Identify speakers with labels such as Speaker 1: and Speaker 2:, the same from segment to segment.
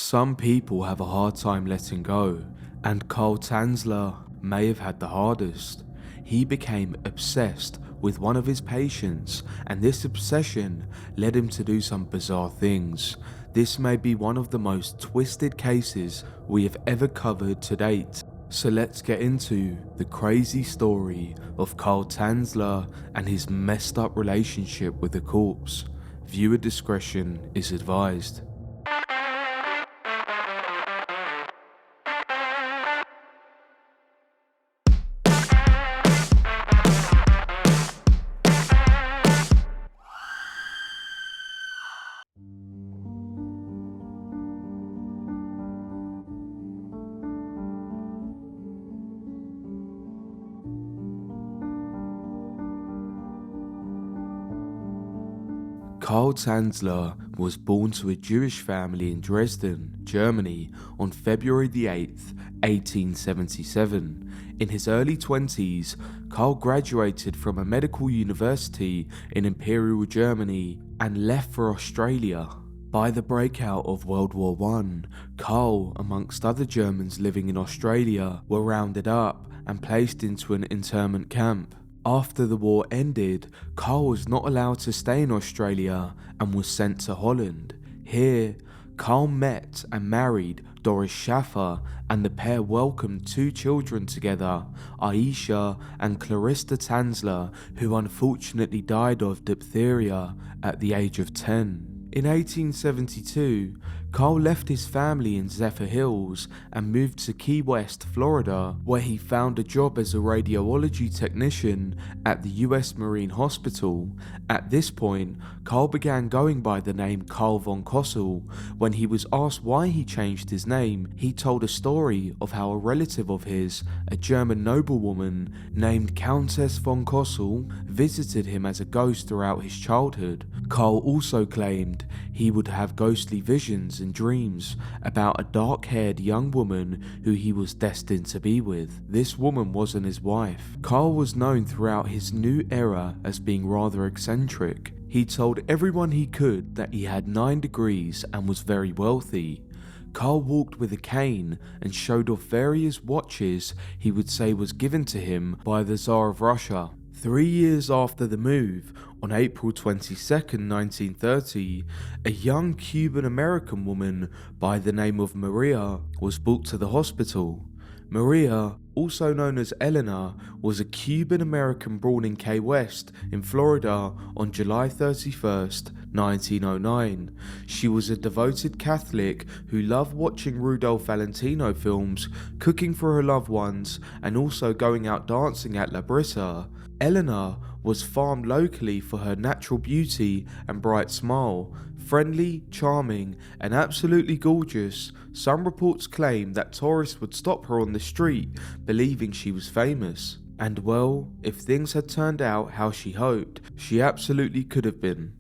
Speaker 1: Some people have a hard time letting go, and Carl Tanzler may have had the hardest. He became obsessed with one of his patients, and this obsession led him to do some bizarre things. This may be one of the most twisted cases we have ever covered to date. So let's get into the crazy story of Carl Tanzler and his messed up relationship with a corpse. Viewer discretion is advised. Carl Tanzler was born to a Jewish family in Dresden, Germany on February the 8th, 1877. In his early 20s, Carl graduated from a medical university in Imperial Germany and left for Australia. By the breakout of World War I, Carl, amongst other Germans living in Australia, were rounded up and placed into an internment camp. After the war ended, Carl was not allowed to stay in Australia and was sent to Holland. Here, Carl met and married Doris Schaffer, and the pair welcomed two children together, Aisha and Clarissa Tanzler, who unfortunately died of diphtheria at the age of 10. In 1872, Carl left his family in Zephyr Hills and moved to Key West, Florida, where he found a job as a radiology technician at the US Marine Hospital. At this point, Carl began going by the name Carl von Kossel. When he was asked why he changed his name, he told a story of how a relative of his, a German noblewoman named Countess von Kossel, visited him as a ghost throughout his childhood. Carl also claimed he would have ghostly visions and dreams about a dark-haired young woman who he was destined to be with. This woman wasn't his wife. Carl was known throughout his new era as being rather eccentric. He told everyone he could that he had 9 degrees and was very wealthy. Carl walked with a cane and showed off various watches he would say was given to him by the Tsar of Russia. 3 years after the move, on April 22, 1930, a young Cuban-American woman by the name of Maria was brought to the hospital. Maria, also known as Eleanor, was a Cuban-American born in Key West in Florida on July 31, 1909. She was a devoted Catholic who loved watching Rudolph Valentino films, cooking for her loved ones, and also going out dancing at La Brisa. Eleanor was farmed locally for her natural beauty and bright smile. Friendly, charming, and absolutely gorgeous, some reports claim that tourists would stop her on the street, believing she was famous. And well, if things had turned out how she hoped, she absolutely could have been.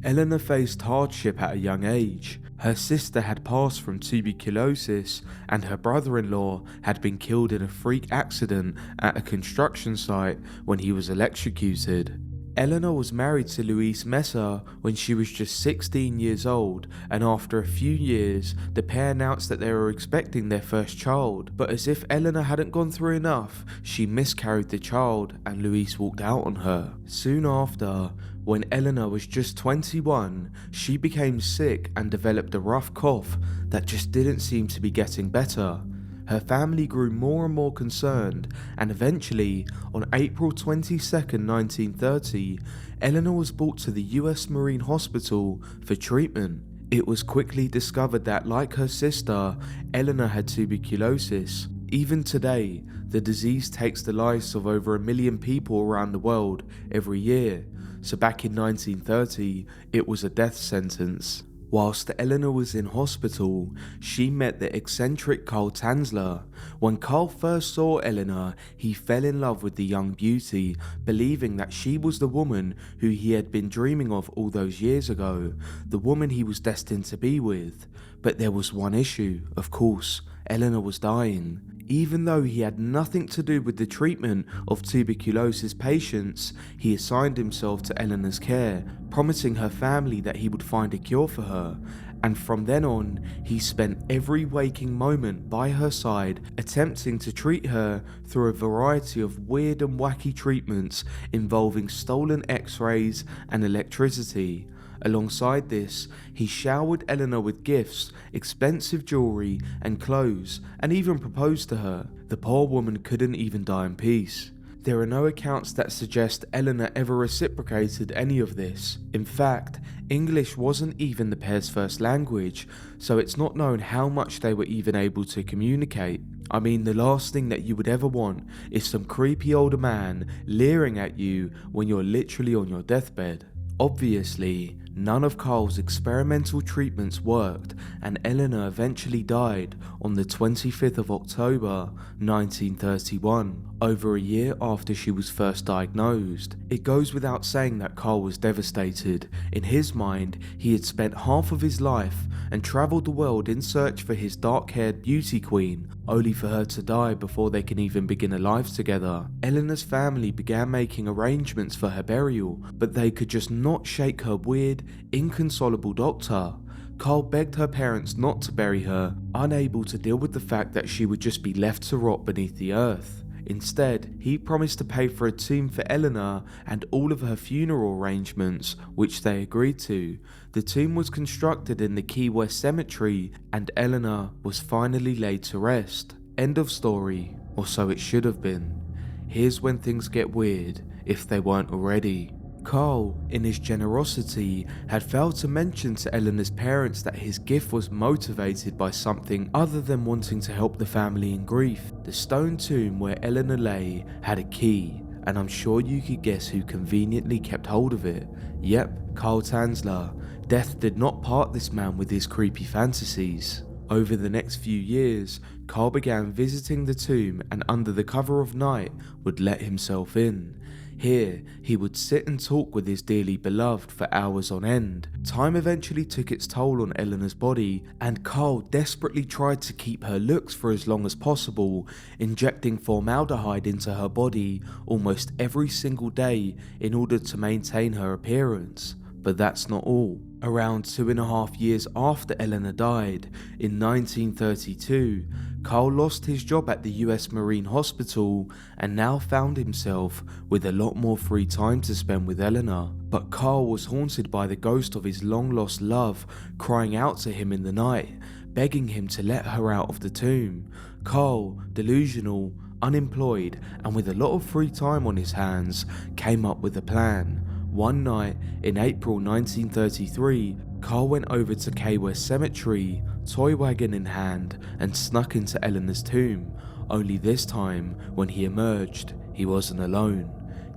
Speaker 1: Eleanor faced hardship at a young age. Her sister had passed from tuberculosis, and her brother-in-law had been killed in a freak accident at a construction site when he was electrocuted. Eleanor was married to Luis Messer when she was just 16 years old, and after a few years, the pair announced that they were expecting their first child. But as if Eleanor hadn't gone through enough, she miscarried the child and Luis walked out on her. Soon after, when Eleanor was just 21, she became sick and developed a rough cough that just didn't seem to be getting better. Her family grew more and more concerned, and eventually, on April 22, 1930, Eleanor was brought to the US Marine Hospital for treatment. It was quickly discovered that, like her sister, Eleanor had tuberculosis. Even today, the disease takes the lives of over 1 million people around the world every year, so back in 1930, it was a death sentence. Whilst Eleanor was in hospital, she met the eccentric Carl Tanzler. When Carl first saw Eleanor, he fell in love with the young beauty, believing that she was the woman who he had been dreaming of all those years ago, the woman he was destined to be with. But there was one issue, of course, Eleanor was dying. Even though he had nothing to do with the treatment of tuberculosis patients, he assigned himself to Eleanor's care, promising her family that he would find a cure for her. and from then on, he spent every waking moment by her side, attempting to treat her through a variety of weird and wacky treatments involving stolen x-rays and electricity. Alongside this, he showered Eleanor with gifts, expensive jewelry and clothes, and even proposed to her. The poor woman couldn't even die in peace. There are no accounts that suggest Eleanor ever reciprocated any of this. In fact, English wasn't even the pair's first language, so it's not known how much they were even able to communicate. I mean, the last thing that you would ever want is some creepy older man leering at you when you're literally on your deathbed. Obviously, none of Carl's experimental treatments worked, and Eleanor eventually died on the 25th of October 1931, over a year after she was first diagnosed. It goes without saying that Carl was devastated. In his mind, he had spent half of his life and travelled the world in search for his dark-haired beauty queen, only for her to die before they can even begin a life together. Eleanor's family began making arrangements for her burial, but they could just not shake her weird, inconsolable doctor. Carl begged her parents not to bury her, unable to deal with the fact that she would just be left to rot beneath the earth. Instead, he promised to pay for a tomb for Eleanor and all of her funeral arrangements, which they agreed to. The tomb was constructed in the Key West Cemetery, and Eleanor was finally laid to rest. End of story, or so it should have been. Here's when things get weird, if they weren't already. Carl, in his generosity, had failed to mention to Eleanor's parents that his gift was motivated by something other than wanting to help the family in grief. The stone tomb where Eleanor lay had a key, and I'm sure you could guess who conveniently kept hold of it. Yep, Carl Tanzler. Death did not part this man with his creepy fantasies. Over the next few years, Carl began visiting the tomb and under the cover of night would let himself in. Here, he would sit and talk with his dearly beloved for hours on end. Time eventually took its toll on Eleanor's body, and Carl desperately tried to keep her looks for as long as possible, injecting formaldehyde into her body almost every single day in order to maintain her appearance. But that's not all. Around 2.5 years after Eleanor died, in 1932, Carl lost his job at the US Marine Hospital and now found himself with a lot more free time to spend with Eleanor. But Carl was haunted by the ghost of his long-lost love, crying out to him in the night, begging him to let her out of the tomb. Carl, delusional, unemployed, and with a lot of free time on his hands, came up with a plan. One night in April 1933, Carl went over to Key West Cemetery, toy wagon in hand, and snuck into Eleanor's tomb. Only this time, when he emerged, he wasn't alone.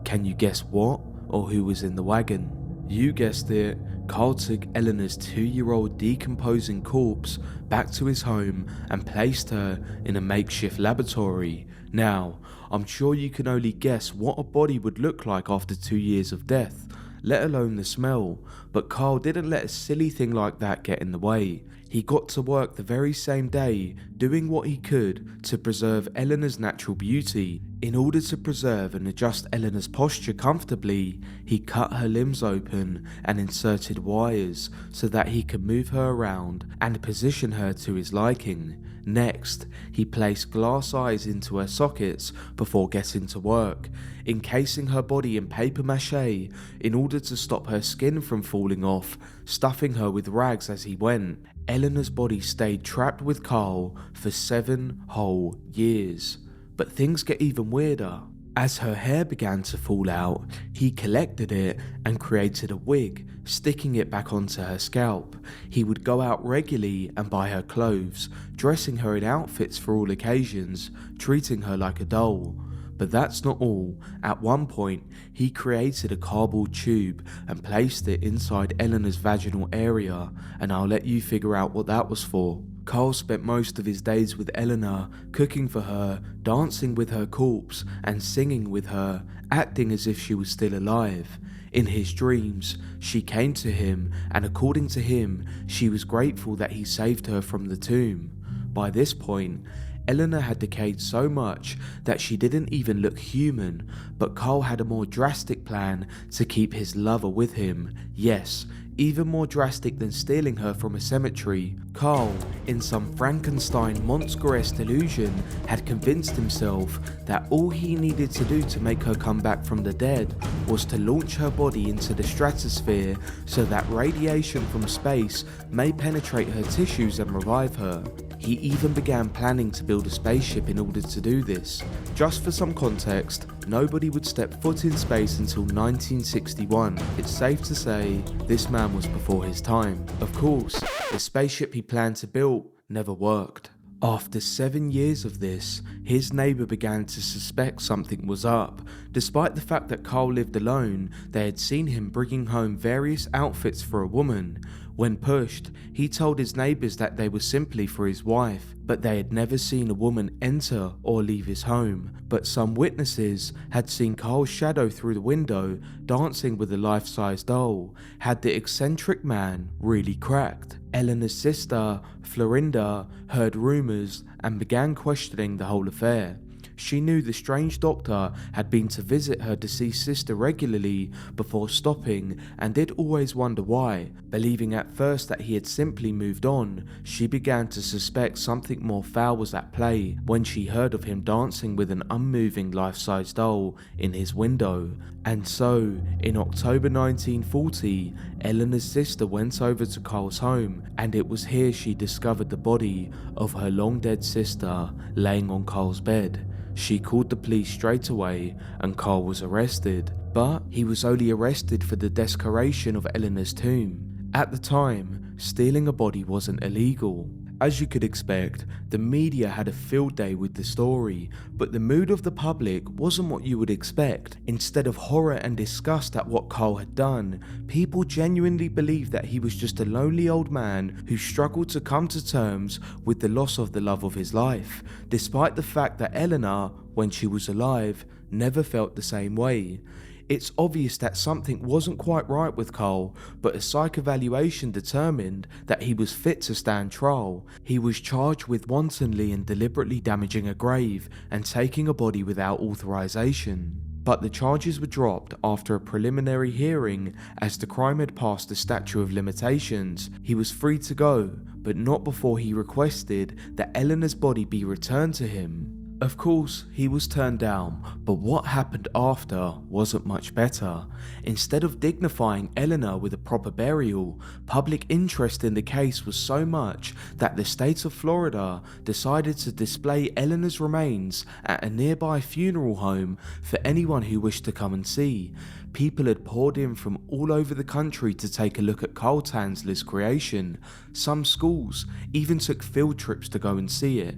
Speaker 1: Can you guess what or who was in the wagon? You guessed it, Carl took Eleanor's 2-year-old decomposing corpse back to his home and placed her in a makeshift laboratory. Now, I'm sure you can only guess what a body would look like after 2 years of death, let alone the smell, but Carl didn't let a silly thing like that get in the way. He got to work the very same day, doing what he could to preserve Eleanor's natural beauty. In order to preserve and adjust Eleanor's posture comfortably, he cut her limbs open and inserted wires so that he could move her around and position her to his liking. Next, he placed glass eyes into her sockets before getting to work, encasing her body in paper mache in order to stop her skin from falling off, stuffing her with rags as he went. Eleanor's body stayed trapped with Carl for 7 whole years. But things get even weirder. As her hair began to fall out, he collected it and created a wig, sticking it back onto her scalp. He would go out regularly and buy her clothes, dressing her in outfits for all occasions, treating her like a doll. But that's not all. At one point, he created a cardboard tube and placed it inside Eleanor's vaginal area, and I'll let you figure out what that was for. Carl spent most of his days with Eleanor, cooking for her, dancing with her corpse, and singing with her, acting as if she was still alive. In his dreams, she came to him, and according to him, she was grateful that he saved her from the tomb. By this point, Eleanor had decayed so much that she didn't even look human, but Carl had a more drastic plan to keep his lover with him. Yes, Even more drastic than stealing her from a cemetery, Carl, in some Frankenstein monster-esque delusion, had convinced himself that all he needed to do to make her come back from the dead was to launch her body into the stratosphere so that radiation from space may penetrate her tissues and revive her. He even began planning to build a spaceship in order to do this. Just for some context, nobody would step foot in space until 1961. It's safe to say this man was before his time. Of course, the spaceship he planned to build never worked. After 7 years of this, his neighbour began to suspect something was up. Despite the fact that Carl lived alone, they had seen him bringing home various outfits for a woman. When pushed, he told his neighbours that they were simply for his wife, but they had never seen a woman enter or leave his home. But some witnesses had seen Carl's shadow through the window dancing with a life-size doll. Had the eccentric man really cracked? Eleanor's sister, Florinda, heard rumours and began questioning the whole affair. She knew the strange doctor had been to visit her deceased sister regularly before stopping and did always wonder why. Believing at first that he had simply moved on, she began to suspect something more foul was at play when she heard of him dancing with an unmoving life-size doll in his window. And so, in October 1940, Eleanor's sister went over to Carl's home, and it was here she discovered the body of her long-dead sister laying on Carl's bed. She called the police straight away and Carl was arrested, but he was only arrested for the desecration of Eleanor's tomb. At the time, stealing a body wasn't illegal. As you could expect, the media had a field day with the story, but the mood of the public wasn't what you would expect. Instead of horror and disgust at what Carl had done, people genuinely believed that he was just a lonely old man who struggled to come to terms with the loss of the love of his life, despite the fact that Eleanor, when she was alive, never felt the same way. It's obvious that something wasn't quite right with Carl, but a psych evaluation determined that he was fit to stand trial. He was charged with wantonly and deliberately damaging a grave and taking a body without authorization. But the charges were dropped after a preliminary hearing as the crime had passed the statute of limitations. He was free to go, but not before he requested that Eleanor's body be returned to him. Of course, he was turned down, but what happened after wasn't much better. Instead of dignifying Eleanor with a proper burial, public interest in the case was so much that the state of Florida decided to display Eleanor's remains at a nearby funeral home for anyone who wished to come and see. People had poured in from all over the country to take a look at Carl Tanzler's creation. Some schools even took field trips to go and see it.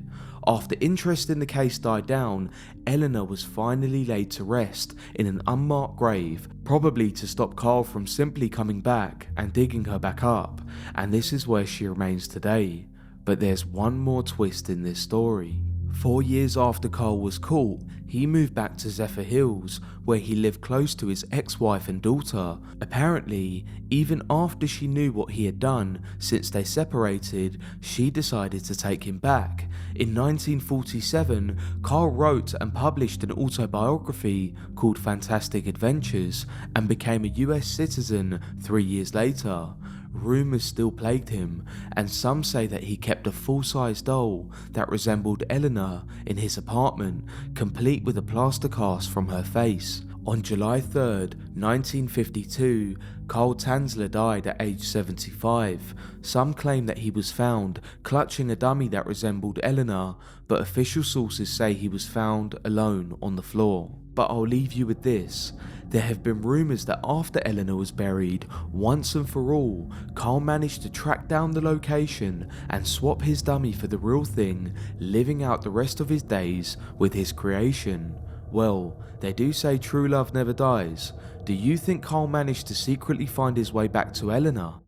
Speaker 1: After interest in the case died down, Eleanor was finally laid to rest in an unmarked grave, probably to stop Carl from simply coming back and digging her back up, and this is where she remains today. But there's one more twist in this story. 4 years after Carl was caught, he moved back to Zephyr Hills, where he lived close to his ex-wife and daughter. Apparently, even after she knew what he had done since they separated, she decided to take him back. In 1947, Carl wrote and published an autobiography called Fantastic Adventures and became a US citizen 3 years later. Rumours still plagued him, and some say that he kept a full-size doll that resembled Eleanor in his apartment, complete with a plaster cast from her face. On July 3rd, 1952, Carl Tanzler died at age 75. Some claim that he was found clutching a dummy that resembled Eleanor, but official sources say he was found alone on the floor. But I'll leave you with this. There have been rumours that after Eleanor was buried, once and for all, Carl managed to track down the location and swap his dummy for the real thing, living out the rest of his days with his creation. Well, they do say true love never dies. Do you think Carl managed to secretly find his way back to Eleanor?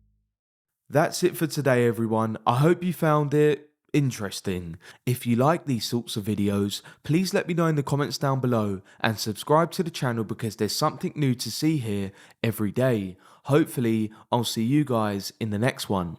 Speaker 1: That's it for today, everyone. I hope you found it interesting. If you like these sorts of videos, please let me know in the comments down below and subscribe to the channel because there's something new to see here every day. Hopefully, I'll see you guys in the next one.